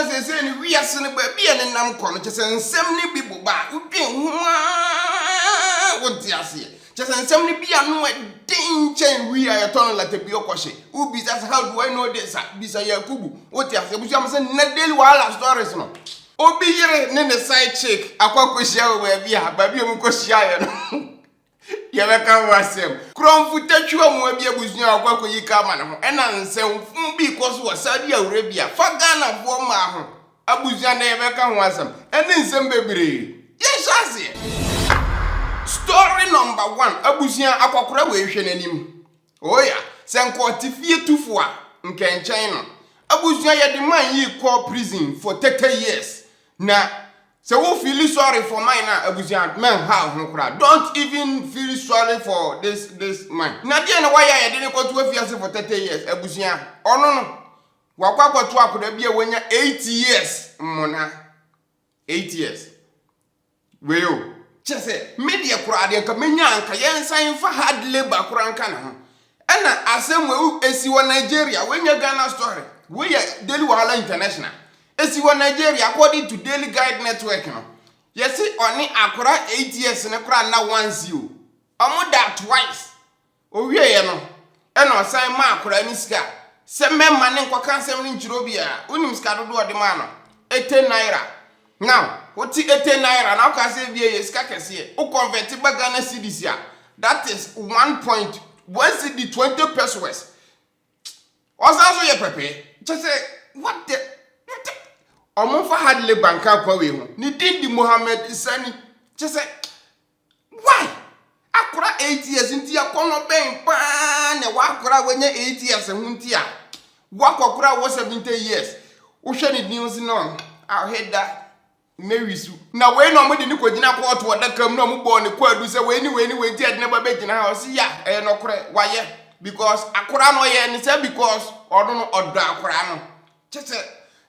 na se ni wiase ne ba bia ne nam kɔ no kyese nsɛm ne bi boba udwen ho wonti ase kyese nsɛm ne bia no denchen wi ayeton la tebi okɔhye ubi say how do I know this bisa Yakubu wonti ase busu am se na daily wala stories no obi yire ne side chick akwakohia we ba bia mu kohia ye no yebeka wasem kromfu tatwa mu abia busu akwakoyi ka ma ne ho ɛna nsɛm fun bi koso wa Saudi Arabia fa Ghana fo ma ho abusu na yebeka ho asem ɛne nsɛm bebre yeshase story number 1 abusu akokora we hwe nanim oya senko tifie tufo a nkenchen no abusu ye de man yi call prison for 30 years na so who feel sorry for mine na abusu men how ho kra don't even feel sorry for this man na dey na why ye de ko to afiase for 30 years abusu ono no wakwakwatu akoda bia wanya 8 years mona 8 years weyo chese media kura de ka menya anka yensan fa hard labor kura anka na ho ana asem esi wo Nigeria wenya Ghana story we Daily Wahala International esi wo Nigeria according to Daily Guide Network no yesi oni akura 8 years ne kura na once you omo that twice owie ye no ena osan ma akura ni sika se memma ne nkwaka nsem ni nchiro bia unim sika dodo ode ma no 80 naira now what 80 naira now can say bia sika kese o convert ba Ghana cedis ya that is 1 cedi 20 pesos osanso ye pepe just say what the omonfa hadle banka kwa we ho ni dindi Mohammed Sani just say why akura 8 years nti akono ben pa ne wa akura wenya 8 years ho nti a wakokura wo 70 years wo hwe ni news no I heard that Mewisu na we no mudi ni kogina court wadakam no mbo ne kwadu se we ni ti adina ba begina ha si ya no kore waye because akura no ye ni say because odo no odo akura no chese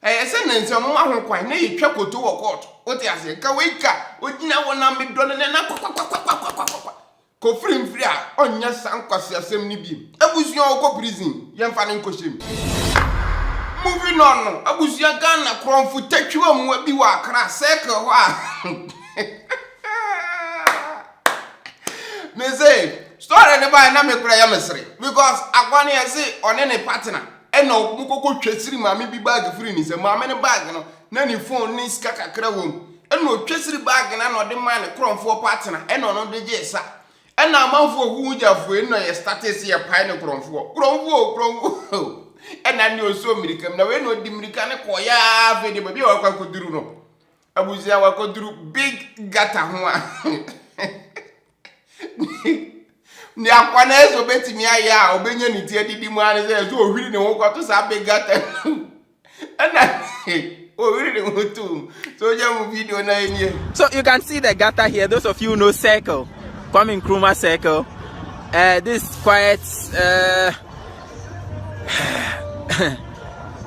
se na nse mo ahon kwan na yetwa koto wo court o ti ase ka we ka ogina wo na me do ne na ko free a onya sankwase asem ni bi abusuan wo ko prison yemfa ne nkoshem moving on no abusuan Ghana kromfu tatwa mu bi wa Accra circle ho a me say story ne ba na me kura ya mesre because agwane ya say one ne partner ena okukoko twesiri maame bi bag free ni se maame ne bag no na ni phone ni ska kakra wom ena otwesiri bag na no de man ne kromfu partner ena no de jesa ena amanfo ohujafo ena ye status ye pai ne kromfu ena ni oso mirikam na we no di mirika ne koya fe de baby wa koduru no abuzia wa koduru big gata ho a ni akwana ezo betimi aya obenye ni tie didi mu ane se ezo ohwiri ne ho kwato sa big gata ena ohwiri ne ho tu so jam video na enie. So you can see the gata here. Those of you who know circle, Kwame Nkrumah circle, this quite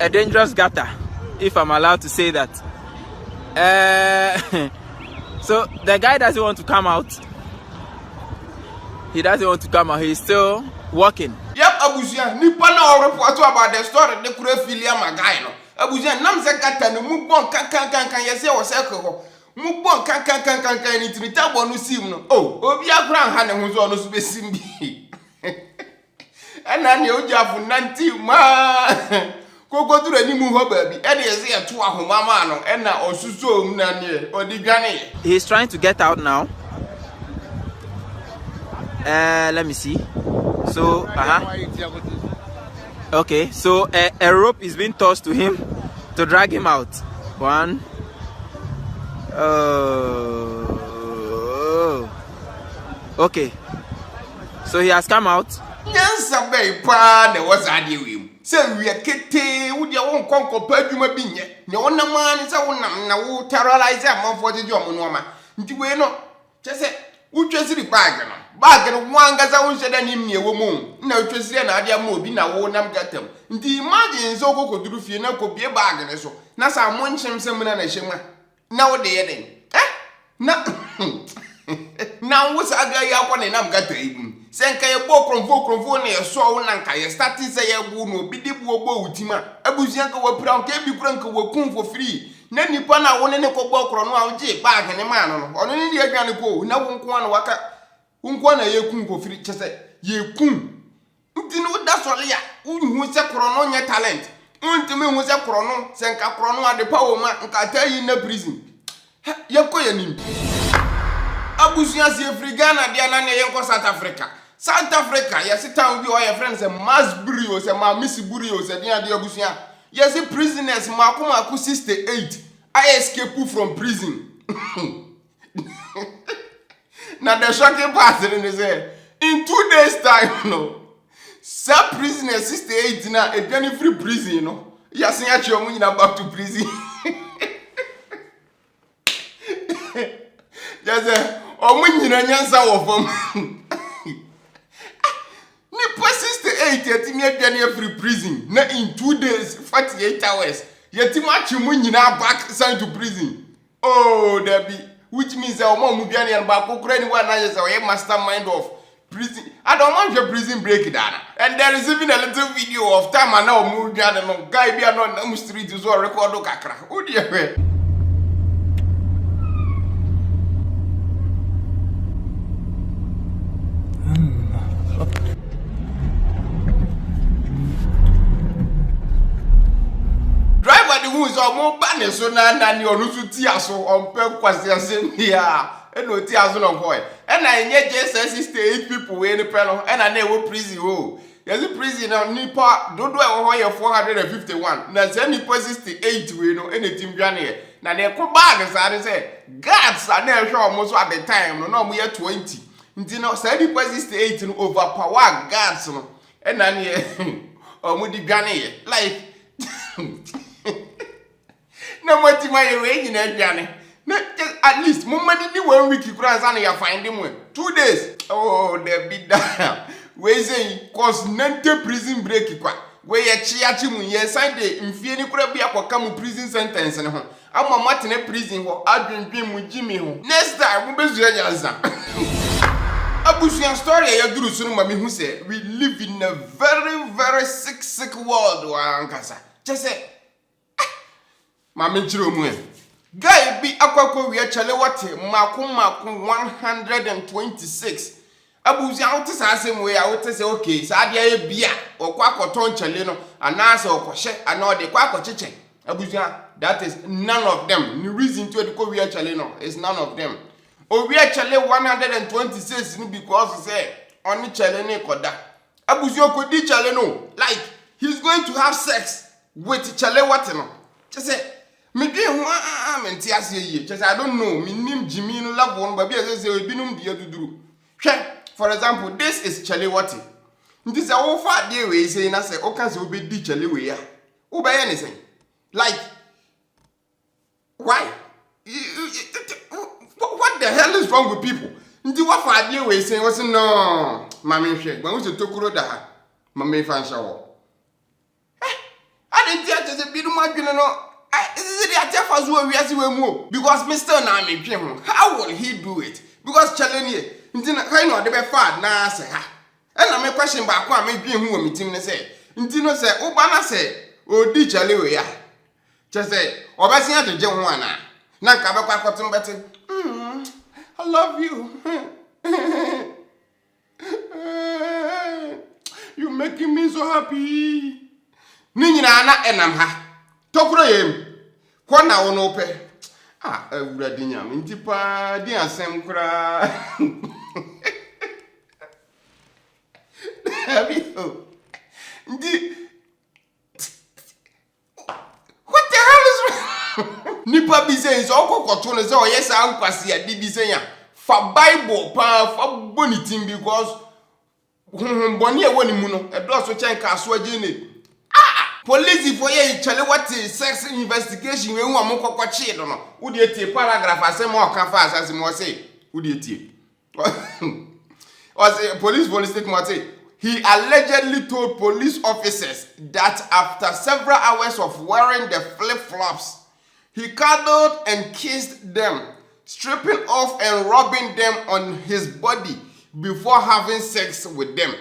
a dangerous gutter, if I'm allowed to say that. So the guy doesn't want to come out. He doesn't want to come out. He's still walking. Yep, Abuja, nipa na report about the story the kure filia magai no. Abuja nam se gata no mu bon kan yese wo circle ho. Mu bon kan ni timita bo no sim no. Oh, obi akura ha ne ho so no so besim bi. Ena ne ojafu nanti ma kokoduru animu ho ba bi ene yese ye to ahoma ma no ena osuso mu na ne odigwane. He's trying to get out now. Let me see. So okay, so a rope is being tossed to him to drag him out. One. Okay, so he has come out. Nyansa be pa de was adiwim se wi akete wo de won konko pa adwuma bi nye ne wonam ani se wonam na wo terrorize amanfo jeje omo no nti we no chese wo twesiri bag no wangaza wo nheda ni mie wo mu na twesiri na ade ama obi na wo nam gatam nti imagine so kokoduru fie na ko bie bag ne so na sa mo nchemsem na hyema na wo de ye den na na wo sa aga ya kwa ne nam gata ibu Senka ye bo kronfo na ye so wo nanka ye start say ye bu no bi di bu obo utima abusia ka wo pra nka bi kura nka wo kun for free na nipa na wo ne ko bo kro no a wo je bag ne ma no ono ne di adwane ko na wo nko na waka wo nko na ye kun for free chese ye kun nti no da so le ya unhu se kro no nye talent ntimi hu se kro no senka kro no ade pa wo ma nka ta yi na prison ye ko ye nim abusia si Africana dia na ne ye ko South Africa, yes, town we your friends a mass burial, say my miss burial, say the abusia. Yes, prisoners, Makumaku 68. I escaped from prison. Now the shocking part is in 2 days' time, no. Some prisoners 68 now a penny free prison, you know. Yes, you're moving back to prison. Yes, or when you know, Nipa 68 yeti me free prison na in 2 days 48 hours yeti match mu nyina back sent to prison. Oh Debbie, which means that omo mu biane yan ba kokura ni one na yes we mastermind of prison. I don't want your prison break down. And there is even a little video of time and now mu biane no guy bi no na street so record kakra. O dey who is more banner so na ni onu su ti aso on pe kwase asem ya e no ti aso no boy e na enye just 68 people we ni pe no e na e wo prison ho yes prison na nipa dodo e wo ye 451 na se nipa 68 we no e na tim biane ye na ne ko bag sa de say guards na e hwe omo so at the time no na omo ye 20 nti no se nipa 68 no overpower guards no e na ne omo di biane ye like na motima ye we nyina adwane na at least mumadi di 1 week kura za na ya find him 2 days. Oh the big da we say cause 90 prison break kwa we ye chiachi mu ye side mfie ni kura bia kwaka mu prison sentence ne ho ama matene prison ho adwendwen mu jimi ho next time mu bezu anyanza abusuan story ya duru sunu ma me hu say we live in a very sick world wa ankasa just say Mama chiro mu guy bi akwakọ wi achale wate mako 126 abuzi awute sa asem we awute se okay sa dia e bia okwakoton chale no anase okohye ana ode kwakocheche abuzi that is none of them. The reason to go wi achale no is none of them. O wi achale 126 ni because say oni chale ni koda abuzi okodi chale no like he's going to have sex with chale wate no just say me dey ho amenti ase yie just I don't know me nim Jimmy no love one baby say ebinum die duduru hwe for example this is chale wate nti say wo fa dey we say na say o kan say obedi chale we ya wo be ye ne say like why what the hell is wrong with people nti wo fa dey we say was no mama hwe gba wo se tokuro da ha mama fa nsha wo I didn't just be no adwene no because Mr. Nami Pim, how will he do it? Because Chalene, Intina kind of the bad na say ha. And I may question back one may be who meeting say. Intino say, oh, Bana say, oh, di Chalewe ya. Just say, or Bassia to Joanna. Nakabaka cotton better. I love you. You're making me so happy. Nina and I'm ha. Tokro yem. Kwana wono pe. Awurade nyam ntipa di asem kura. What the hell is nipa bi say so okokoto no say oyesa ankwase ade bi say ya. Fa Bible pa fa bonitim because boni e woni mu no edo so chen ka so age ne. Police for ye chale what sex investigation we hu amokoko chi do no wo de tie paragraph asem o ka fa asem o say wo de tie was police statement say he allegedly told police officers that after several hours of wearing the flip-flops he cuddled and kissed them, stripping off and rubbing them on his body before having sex with them.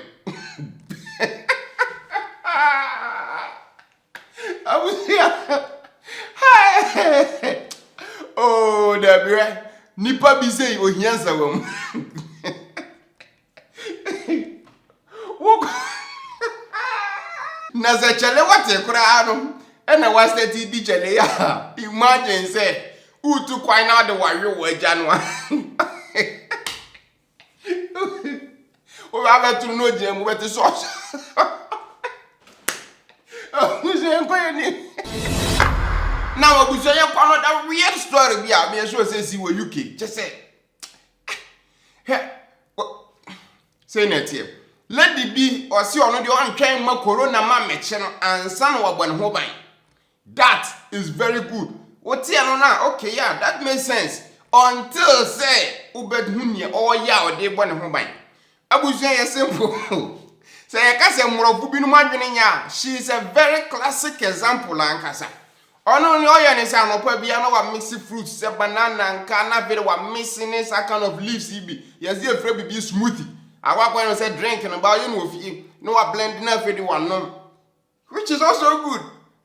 I was here. Oh, Deborah. Nipa be say oh hiansa wom. Na za chale wate kura no. E na wa stati di chale ya. Imagine say utu kwan na de wawe wo agya no. O ba ba tu no je mu beti so. Now, I will say another weird story. We are being sure say we UK. Just say, say that here. Let it be or see on the one trying my corona man and son of one home. That is very good. What's here now? Okay, yeah, that makes sense. Until say Ubed Hunya or ya or they one home. I will say a simple. Say I can say more of Bubin Madrinia. She is a very classic example, Lancasa. Ono ni oya ni say anopa bia na wa mix fruits say banana and canavera wa mixing this kind of leaves ibi. Yes dey free be smoothie. Awa kwa no say drink no ba you no fi. No wa blend na fi the one no. Which is also good.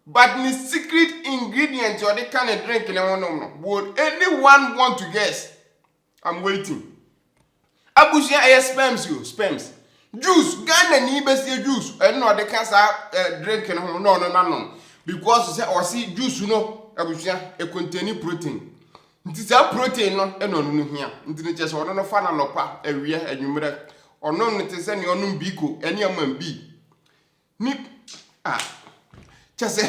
But the secret ingredient or the kind of drink no. Would anyone want to guess? I'm waiting. Abusia sperms you, sperms. Juice, Ghana ni best juice. And no the cancer drink no. Because or see juice no abusia e contain protein. Nti say protein no e no no hia. Nti ne chese ono no fa na nopa awia anwumre. Ono no te se ne ono biko ene amam bi. Ni chese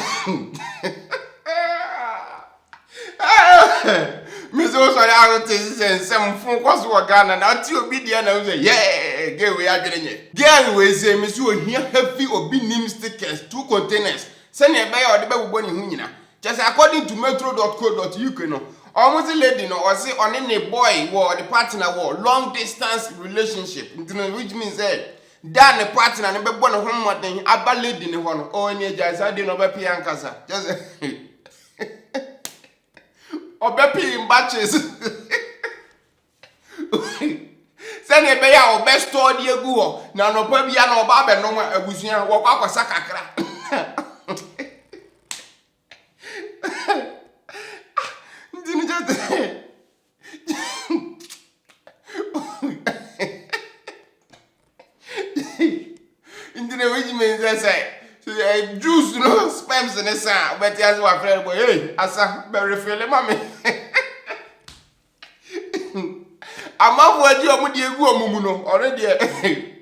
me so sorry I go te se nsem fun kwaso wo Ghana na ti obi dia na say yeah ge we adwene nye. Ge we say me so hia heavy obi nim stickers 2 containers. Send a buyer or the baby hunina. Just according to metro.co.uk no. Almost lady no or say on any boy war the partner war long distance relationship. Which means dan the partner and be born home more than aba lady ne ho no. Oh any just I dey no be piankasa. Just obepi in batches. Send a buyer or best store the egu na no pa bia na oba be no abusuan wo kwa kwasa kakra. Which means say juice no sperms in the sun, but as our friend boy, hey, asa very feeling mommy. I'm not what you are egu omumuno already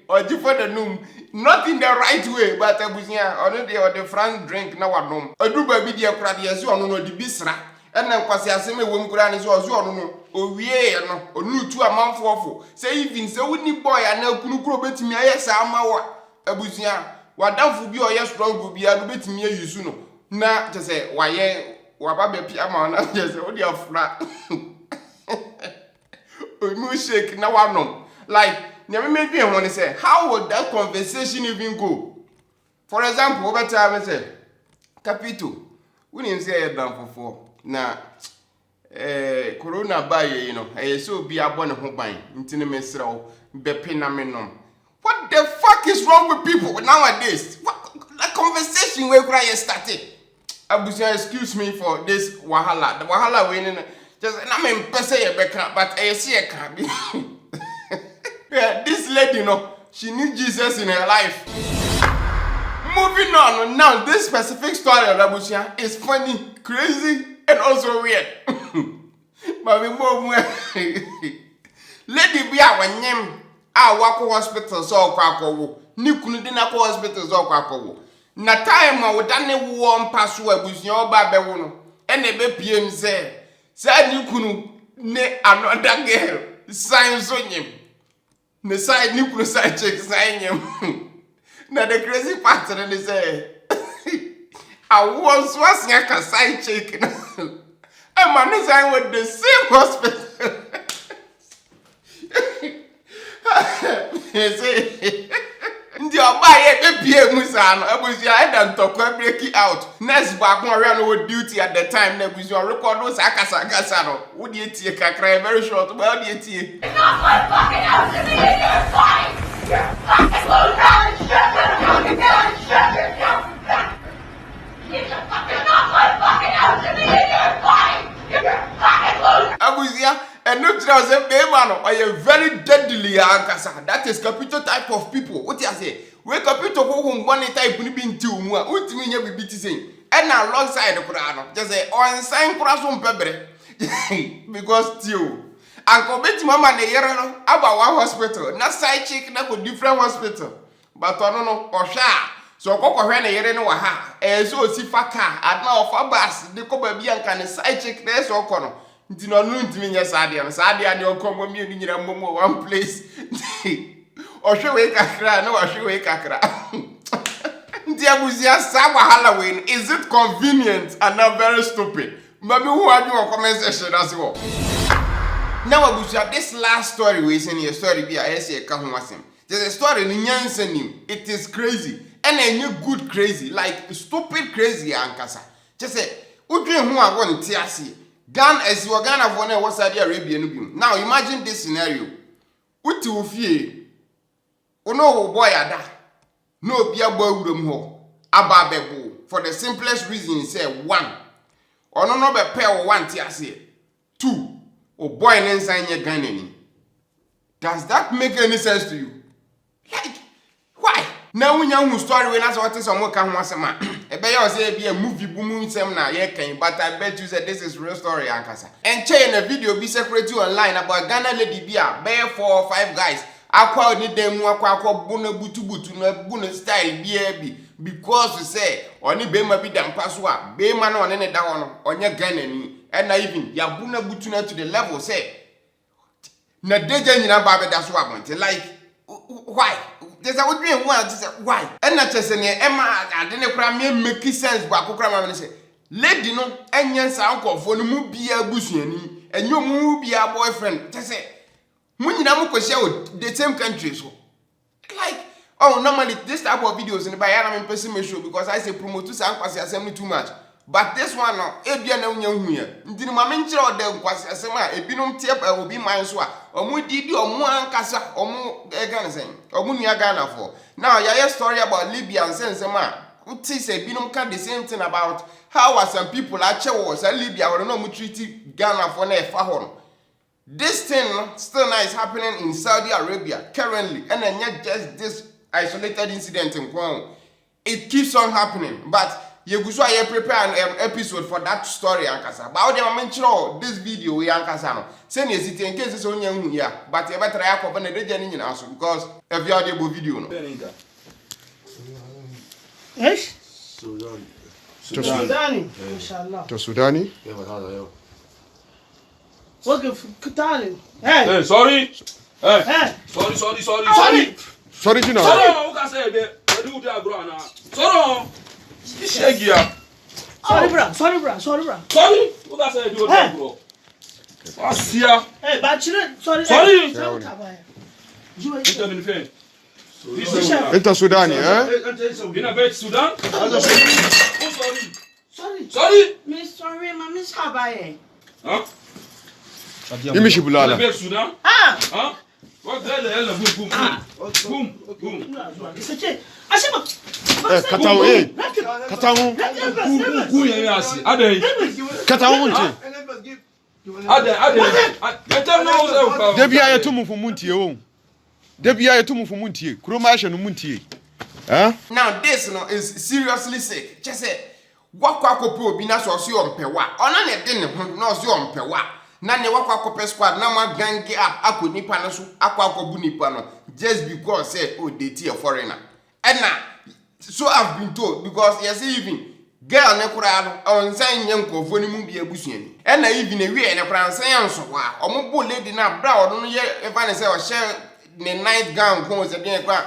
or different the num. Not in the right way, but abusia already or the France drink na wadom. Adu baby dia kura dia so ono no di bisra. And then kwase aseme wom kura ni so ono no owie no onu tu amanfofo. Say even say woni boy ana kunu kuro betimi aye sa amawa abusia wadamfo bi oye strong bi adu betimi ayusu no. Na je say waye waba be pi ama na je say odi afra. Omu shake na wanom. Like say, how would that conversation even go? For example, over time, I say, Capito, we didn't say down for now. Corona by I so be a bonnet home buying, intimate bepinamenum. What the fuck is wrong with people nowadays? What that conversation where cry started? Abusia, excuse me for this wahala. The wahala winning just I mean, but I see a can't be. Yeah, this lady, she needs Jesus in her life. Moving on, now this specific story of Abusia is funny, crazy, and also weird. But we move lady be our name, our wako hospital so kwako, Nikunu dinako hospital so kwako. Na time I would done warm pass Abusia oba bewono, and the BPM say Nikunu ne another girl, signs on him. The side nuclear side check sign him. Now the crazy part and they say I once was like a side check. I'm on the side with the same hospital. They say Ndi obaye be pie mu sa no abusua e da ntokwa break it out. Next back one we no duty at the time na abusua record us akasa no. Wo de etie kakra very short but wo de etie. It's not my fucking house to be in your fight! You're fucking low down and shut your fucking down and shut your fucking back! It's not my fucking house to be in your fight! You're fucking low. Abusua and no trust say be man or a very deadly ankasa. That is capital type of people. What you say? We capital go home one type ni bi nti mu a utimi nya bibi ti say. And na alongside the kura no. Just say on sign kura so mpebre. Because still Uncle Betty Mama ne yere no about one hospital. Na side chick na go different hospital. But no osha. So kokko ne yere no wa ha. So si fa car adna ofa bus de ko ba bi anka ne side chick na so kono. Nti no ntimi nya saade no. Saade ade okombo mi ni nyira momo one place. Ohwe we kakra na ohwe we kakra. Nti abuzia sa wahala we is it convenient and not very stupid? Maybe who are you on comment section as well. Now abuzia this last story we seen your story be a say ka ho asem. There's a story in Nyansanim. It is crazy. And a good crazy, like stupid crazy ankasa. Just say, udwe hu awon ti ase. Ghana as you Ghana for na Saudi Arabia no bi. Now imagine this scenario. Uti wo fie. Ono wo boy ada. No obi agba wuram ho. Aba bebo for the simplest reason say one. Ono no be pay wo one ti ase. Two. O boy ne nsan ye Ghana ni. Does that make any sense to you? Like why? Now when you story when I saw what is some can once a man. A bear say be a movie boom seminar, yeah, but I bet you said this is real story, Ankasa. And share in a video be separate you online about Ghana lady beer, bear 4 or 5 guys. Aqua need them aqua buna butu no buna style beer because you say only bema be dam passwa, be man on any down on your Ghana and not even ya buna butuna to the level say. Na deja nyina ba be that's what like why? There's a would be one why? And not just any Emma I didn't cry me make sense but I say lady no and yes uncle for the mu be a busiani and you mu be a boyfriend. Just say when you know the same country so like oh normally this type of videos in the Bayern person show because I say promote to Sankwasi assembly too much. But this one no ebia na unya hu ya ndini ma menkyere ode nkwase asema ebinom tie obi man so a omu didi omu ankasa omu Ghana sen omu nia Ghana for now ya story about Libya and sensema uti say ebinom can the same thing about how are some people actually was Libya or no mu treat Ghana for na efa ho. This thing still now is happening in Saudi Arabia currently and not just this isolated incident in Kwon. It keeps on happening but you go so I prepare an episode for that story ankasa. But how mention this video we ankasa no. Send you sit in case it's on young here. But you better try to find the region in also because if you are the video no. ايش؟ سوداني سوداني ما شاء الله. انت سوداني؟ وقف كتاني. Hey, sorry. Hey. Sorry. Sorry Gina. Sorry, what say be? Do that bro na. Sorry. Shegia. Sorry, bro. Sorry, what say do that bro? Asia. Hey, bachelor. Sorry. انت سوداني ها؟ Bina bet Sudan? Sorry. Miss sorry, ma miss Habaye. Huh? يمشي بلالا. Bet Sudan? Huh? What the hell? Boom. It's okay. Ashima. كتاو ايه؟ كتاو Ya asi. Ade. كتاو منتي. Ade. دبيا يتوم في منتي يوم. دبيا يتوم في منتي. كروما يشنو منتي. Huh? Now this no is seriously sick. Just say wakwa kope obi na so so ompewa. Ona na de ne ho na so ompewa. Na ne wakwa kope squad na ma gangi up akonipa no so akwa akobu nipa no just because say oh they tea a foreigner. And now so I've been told because yes even girl ne kura no on san nye nkofo ni mu bi abusuani. And na even e wi ne kura nsan so wa. Omo lady na bra odo no ye eva ne say o share ne night gown ko se bien kwa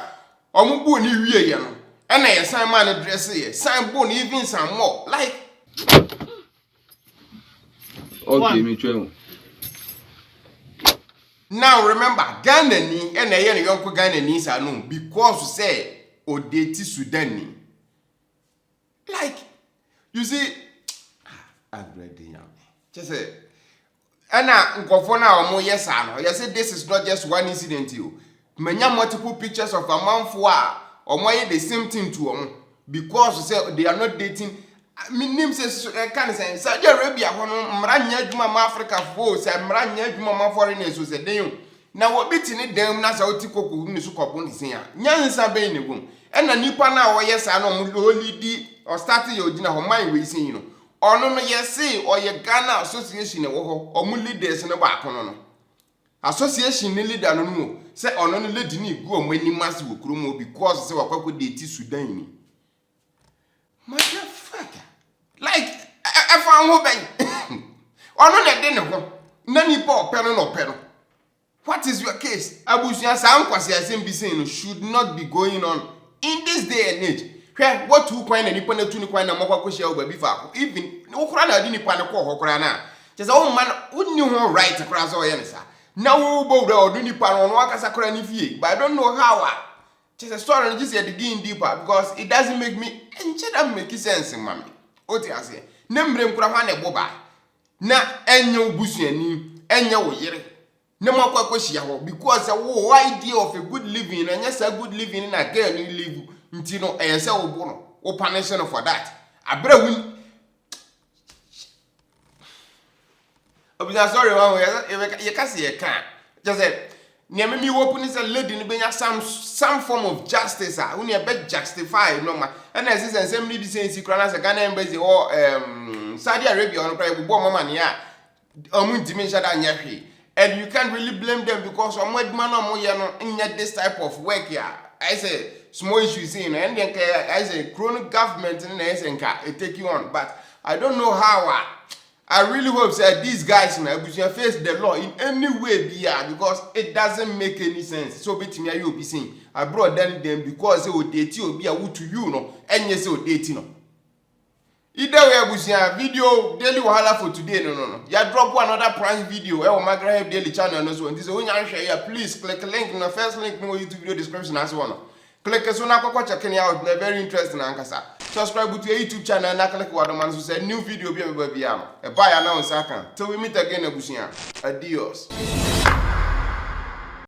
omo bu ni wie ye no. And na ye san man dress ye. San bu ni even some more like Okay, me too. now remember Ghana ni and na ye ne yonko Ghana ni sa no because say odeti Sudani. Like, you see, I'm ready now. Just say, and now, Gofona or yes, I know. You say this is not just one incident. You many multiple pictures of a man for or why the same thing to them because they are not dating. Name says, can say, Saudi Arabia, Mranya Juma Africa force, and Mranya Juma foreigners who said, now what beating it them, Nasauko, Nisuko, Yan Sabe in the room. And a Nipa now, yes, I know, only or starting your dinner on my way, you know. Or no, yes, say, or your Ghana Association or Muli days in the back on. Association nearly done no. Say, or no, let me go many massive Krumo because they were quite the Sudan. Motherfucker. Like, I found hoping. Or no, that dinner. None poor penal or penal. What is your case? Abusia Sam should not be going on in this day and age. What 2 coin and Nippon 2 coin and Mokakusha before even no crana didn't pan a call Horana. Just old man wouldn't you know right across all answer. Now, Bodo or Dunipan on Wakasakra Nifi, but I don't know how. Just a story and just at the game deeper because it doesn't make me and cheddar make sense, mammy. What I say, Nembrem Kramane Boba. Na enyo busiani, enyo yere. No more question because a whole idea of a good living and yes, a good living in a girl you live. Ntino ense obono o punishment for that abra win obisa sorry one you can see a can just say near me open is a lady ni benya some form of justice when you bet justify no ma and as is same need say sikra na Ghana embassy or Saudi Arabia on cry bo mama ne ya omuntimi shada nya hwe and you can't really blame them because omwadman no ye no nya this type of work here. I say small issues in and then I say chronic government and it take you on. But I don't know how I really hope that these guys now face the law in any way because it doesn't make any sense. So bet me you be saying I brought them because they would date you be a wood to you no and yes so dating no. Either way abusia video daily wahala for today no. Ya drop another prank video e my Graham daily channel no so this when you share please click the link in the first link in my YouTube video description as well. Click so na kwakwa check it out very interesting ankasa. Subscribe to your YouTube channel na click what man so say new video be am. E buy announce aka. Till we meet again abusia. Adios.